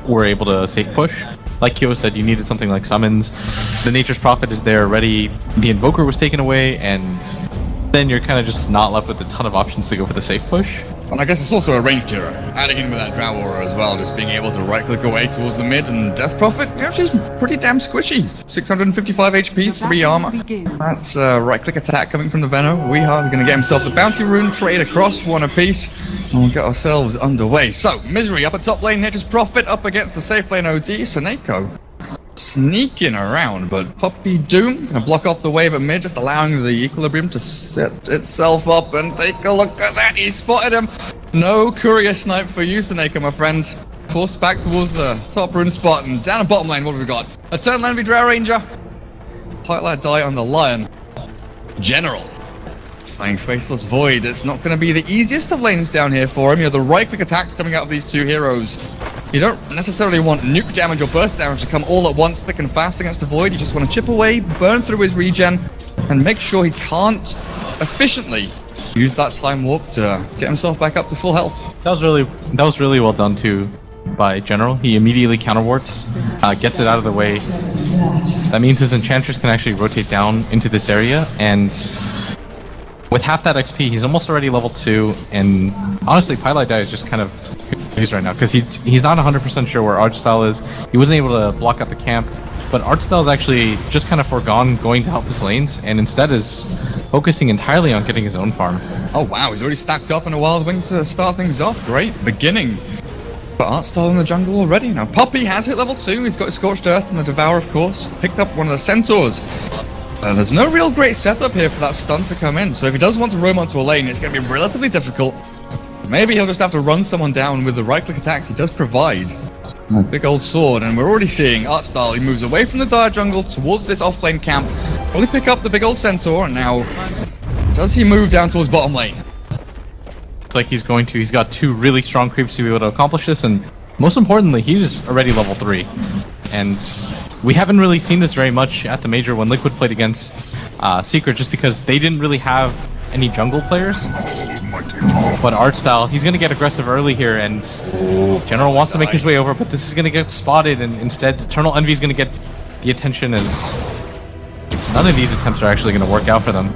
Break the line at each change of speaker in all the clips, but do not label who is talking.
were able to safe push. Like Kyo said, you needed something like summons. The Nature's Prophet is there already. The Invoker was taken away, and then you're kind of just not left with a ton of options to go for the safe push.
And I guess it's also a ranged hero. Adding in with that Drow Aura as well, just being able to right-click away towards the mid, and Death Prophet, you know, she's pretty damn squishy. 655 HP, 3 armor. That's a right-click attack coming from the Venom. Weehar's going to get himself the Bounty Rune, trade across, 1 apiece, and we'll get ourselves underway. So, Misery up at top lane, Nature's Prophet up against the safe lane OD, Seneko sneaking around, but Puppy Doom gonna block off the wave at mid, just allowing the equilibrium to set itself up, and take a look at that, he spotted him. No courier snipe for you, Seneko, my friend. Forced back towards the top rune spot, and down at bottom lane, what have we got? A turn Navi Drow Ranger. Tightlight die on the Lion. General. Playing Faceless Void, it's not going to be the easiest of lanes down here for him. You know, the right-click attacks coming out of these two heroes. You don't necessarily want nuke damage or burst damage to come all at once thick and fast against the Void. You just want to chip away, burn through his regen, and make sure he can't efficiently use that time warp to get himself back up to full health.
That was really well done too by General. He immediately counterwarts, gets it out of the way. That means his Enchantress can actually rotate down into this area, and with half that XP, he's almost already level 2, and honestly, Pylite Die is just kind of confused right now, because he's not 100% sure where Archstyle is. He wasn't able to block out the camp, but Archstyle is actually just kind of forgone going to help his lanes, and instead is focusing entirely on getting his own farm.
Oh wow, he's already stacked up in a Wild Wing to start things off. Great beginning. But Archstyle in the jungle already. Now Puppy has hit level 2, he's got his Scorched Earth and the Devour, of course. Picked up one of the Centaurs. There's no real great setup here for that stun to come in, so if he does want to roam onto a lane, it's going to be relatively difficult. Maybe he'll just have to run someone down with the right-click attacks he does provide. A big old sword, and we're already seeing Archstyle. He moves away from the dire jungle towards this off-lane camp. Probably pick up the big old Centaur, and now does he move down towards bottom lane?
It's like he's going to. He's got 2 really strong creeps to be able to accomplish this, and most importantly, he's already level 3. And we haven't really seen this very much at the Major when Liquid played against Secret, just because they didn't really have any jungle players. But Archstyle, he's going to get aggressive early here, and General wants to make his way over, but this is going to get spotted, and instead Eternal Envy is going to get the attention, as none of these attempts are actually going to work out for them.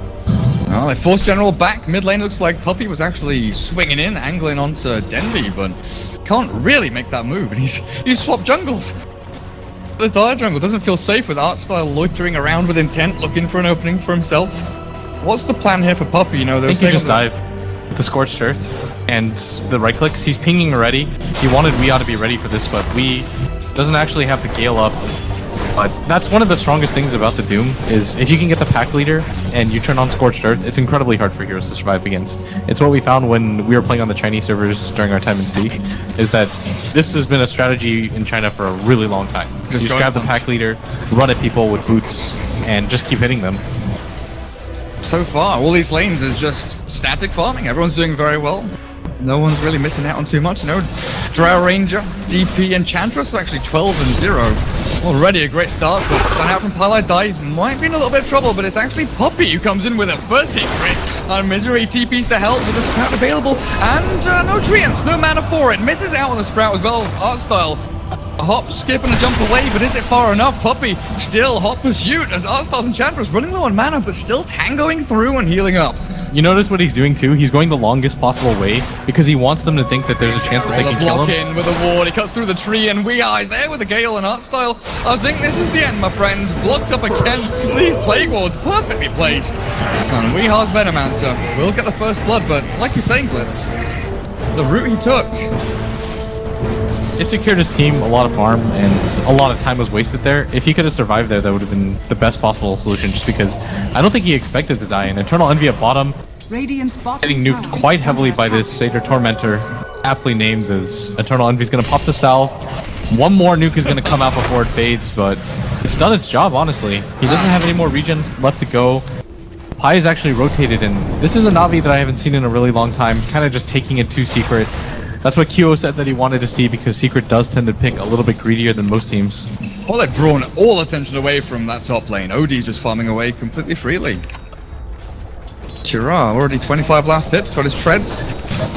Well, they forced General back. Mid lane looks like Puppy was actually swinging in, angling onto Denby, but can't really make that move, and he's swapped jungles. The dire jungle doesn't feel safe with Archstyle loitering around with intent, looking for an opening for himself. What's the plan here for Puppy? You know,
I think he just dive with the Scorched Earth and the right clicks. He's pinging already. He wanted We ought to be ready for this, but We doesn't actually have the Gale up. But that's one of the strongest things about the Doom, is if you can get the pack leader and you turn on Scorched Earth, it's incredibly hard for heroes to survive against. It's what we found when we were playing on the Chinese servers during our time in C, is that this has been a strategy in China for a really long time. Just grab the pack leader, run at people with boots, and just keep hitting them.
So far, all these lanes is just static farming. Everyone's doing very well. No one's really missing out on too much. No, Drow Ranger, DP, Enchantress actually 12 and 0. Already a great start, but stun out from Pylite Dies might be in a little bit of trouble, but it's actually Puppy who comes in with a first hit crit. And Misery TPs to help with a Sprout available, and no treants, no mana for it. Misses out on the Sprout as well, Archstyle. A hop, skip, and a jump away, but is it far enough? Puppy still hot pursuit as Archstyle's Enchantress running low on mana, but still tangoing through and healing up.
You notice what he's doing too? He's going the longest possible way because he wants them to think that there's a chance that they can kill him.
In with a ward, he cuts through the tree, and Weeha is there with a Gale and Archstyle. I think this is the end, my friends. Blocked up again. These Plague Wards perfectly placed. And Weeha's Venomancer will get the first blood, but like you're saying, Blitz, the route he took.
It secured his team a lot of farm, and a lot of time was wasted there. If he could have survived there, that would have been the best possible solution, just because I don't think he expected to die. And Eternal Envy at bottom, getting nuked quite heavily by this Satyr Tormentor, aptly named as Eternal Envy is going to pop the salve. One more nuke is going to come out before it fades, but it's done its job, honestly. He doesn't have any more regen left to go. Pi is actually rotated, and this is a Navi that I haven't seen in a really long time, kind of just taking it to Secret. That's what Kyo said that he wanted to see, because Secret does tend to pick a little bit greedier than most teams.
Well, they've drawn all attention away from that top lane. OD's just farming away completely freely. Chira, already 25 last hits, got his treads.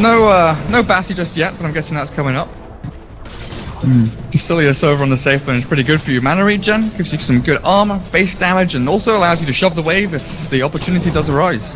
No Bassi just yet, but I'm guessing that's coming up. Basilius over on the safe lane is pretty good for you. Mana regen gives you some good armor, base damage, and also allows you to shove the wave if the opportunity does arise.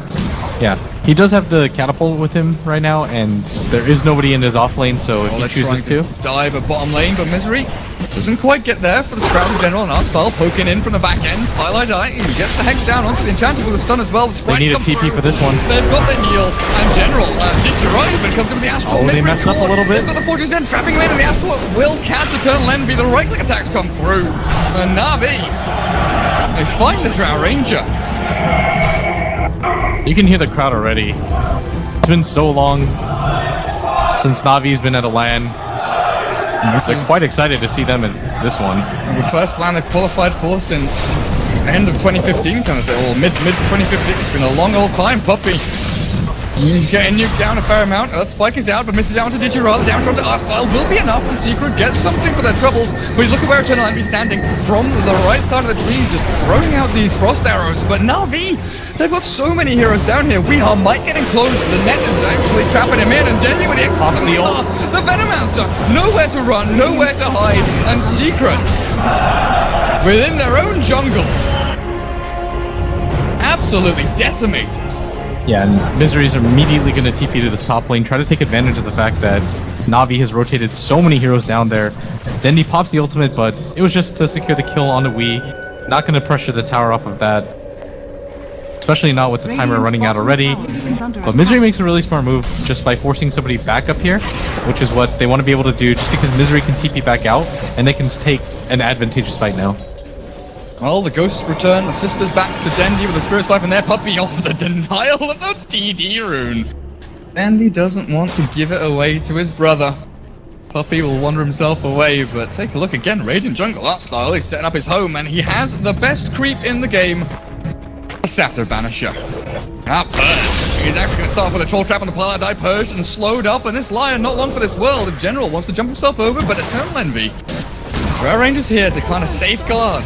Yeah, he does have the catapult with him right now, and there is nobody in his off lane, so if he chooses to
dive at bottom lane, but Misery doesn't quite get there for the Sprout in general, and our style poking in from the back end. Highlight Eye, he gets the Hex down onto the Enchanted with a stun as well. The
they need a TP for this one.
They've got the heal, and General, Digiterive comes in with the Astral.
Oh, they messed up a little bit.
They've got the Fortune's End, trapping him in, and the Astral will catch Eternal Envy. The right-click attacks come through. And Navi, they find the Drow Ranger.
You can hear the crowd already. It's been so long since Navi's been at a LAN. They're quite excited to see them in this one.
The first LAN they've qualified for since end of 2015, kind of, or mid 2015. It's been a long old time. Puppey, he's getting nuked down a fair amount. That spike is out, but misses out to Digirad. The down shot to Arstyle will be enough. The Secret gets something for their troubles. But look at where Eternal Envy standing from the right side of the trees, just throwing out these frost arrows. But Navi, they've got so many heroes down here. We are might getting close. The Natus is actually trapping him in, and Jenny with the the Venomancer, nowhere to run, nowhere to hide, and Secret within their own jungle, absolutely decimated.
Yeah, and Misery's immediately going to TP to this top lane, try to take advantage of the fact that Navi has rotated so many heroes down there. Then he pops the ultimate, but it was just to secure the kill on the Wii. Not going to pressure the tower off of that, especially not with the timer running out already. But Misery makes a really smart move just by forcing somebody back up here, which is what they want to be able to do, just because Misery can TP back out, and they can take an advantageous fight now.
Well, the ghosts return, the sisters back to Dendi with the Spirit Slipe in their Puppey on the denial of the DD rune. Dendi doesn't want to give it away to his brother. Puppey will wander himself away, but take a look again. Radiant Jungle, that style, he's setting up his home, and he has the best creep in the game. A Satyr Banisher. Purged. He's actually going to start with a Troll Trap on the Pilot Die, purged and slowed up, and this Lion not long for this world. The General wants to jump himself over, but Eternal Envy. Rare Ranger's here to kind of safeguard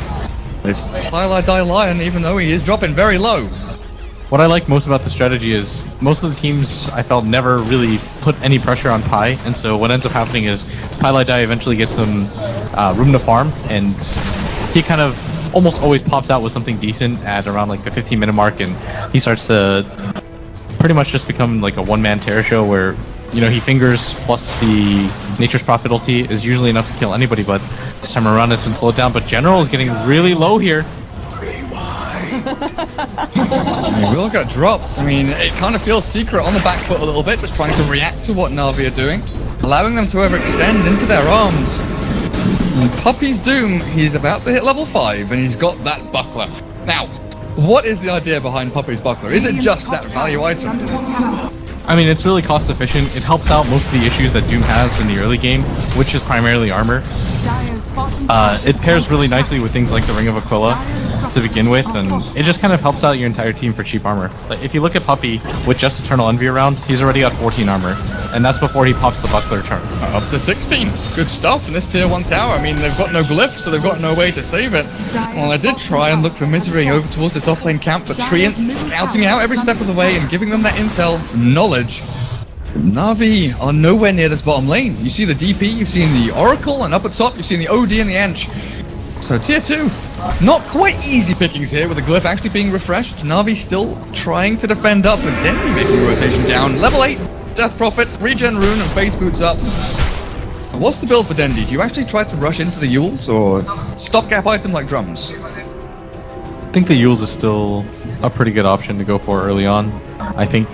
this Pilot Die Lion, even though he is dropping very low.
What I like most about the strategy is most of the teams I felt never really put any pressure on Pi, and so what ends up happening is Pilot Die eventually gets some room to farm, and he kind of almost always pops out with something decent at around like the 15-minute mark, and he starts to pretty much just become like a one-man terror show where, you know, he fingers plus the Nature's Prophet ulti is usually enough to kill anybody, but this time around it's been slowed down. But General is getting really low here.
I mean, we all got dropped. I mean, it kind of feels Secret on the back foot a little bit, just trying to react to what Navi are doing, allowing them to overextend into their arms. And Puppey's Doom, he's about to hit level 5, and he's got that buckler. Now, what is the idea behind Puppey's buckler? Is it just that value item?
I mean, it's really cost efficient. It helps out most of the issues that Doom has in the early game, which is primarily armor. It pairs really nicely with things like the Ring of Aquila to begin with, and it just kind of helps out your entire team for cheap armor. Like, if you look at Puppey with just Eternal Envy around, he's already got 14 armor, and that's before he pops the buckler turn.
Up to 16. Good stuff in this tier 1 tower. I mean, they've got no glyph, so they've got no way to save it. Well, I did try and look for Misery over towards this offlane camp, but Treant scouting out every step of the way and giving them that intel knowledge. Navi are nowhere near this bottom lane. You see the DP, you've seen the Oracle, and up at top you've seen the OD and the Ench. So tier 2, not quite easy pickings here with the glyph actually being refreshed. Navi still trying to defend up, with Dendi making a rotation down. Level 8, Death Prophet, Regen Rune, and Base Boots up. What's the build for Dendi? Do you actually try to rush into the Yules, or stopgap item like drums?
I think the Yules is still a pretty good option to go for early on. I think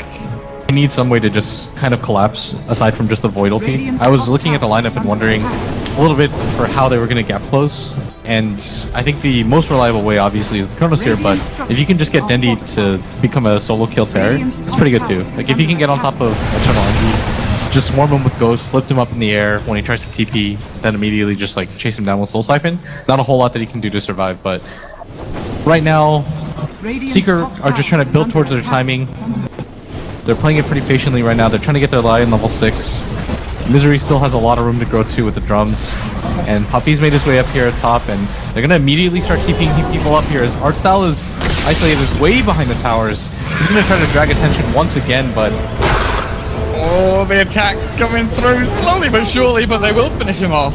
he needs some way to just kind of collapse, aside from just the Void ulti. I was looking at the lineup and wondering a little bit for how they were going to gap close, and I think the most reliable way obviously is the Chronos here, but if you can just get Dendi to become a solo kill terror, it's pretty good too. Like, if you can get on top of Eternal Envy, just swarm him with Ghost, lift him up in the air when he tries to TP, then immediately just like chase him down with Soul Siphon. Not a whole lot that he can do to survive, but right now Seeker are just trying to build towards their timing. They're playing it pretty patiently right now. They're trying to get their Lion level 6. Misery still has a lot of room to grow too with the drums. And Puppey's made his way up here at top, and they're going to immediately start keeping people up here as Artstyle is isolated, is way behind the towers. He's going to try to drag attention once again, but...
Oh, the attack's coming through slowly but surely, but they will finish him off.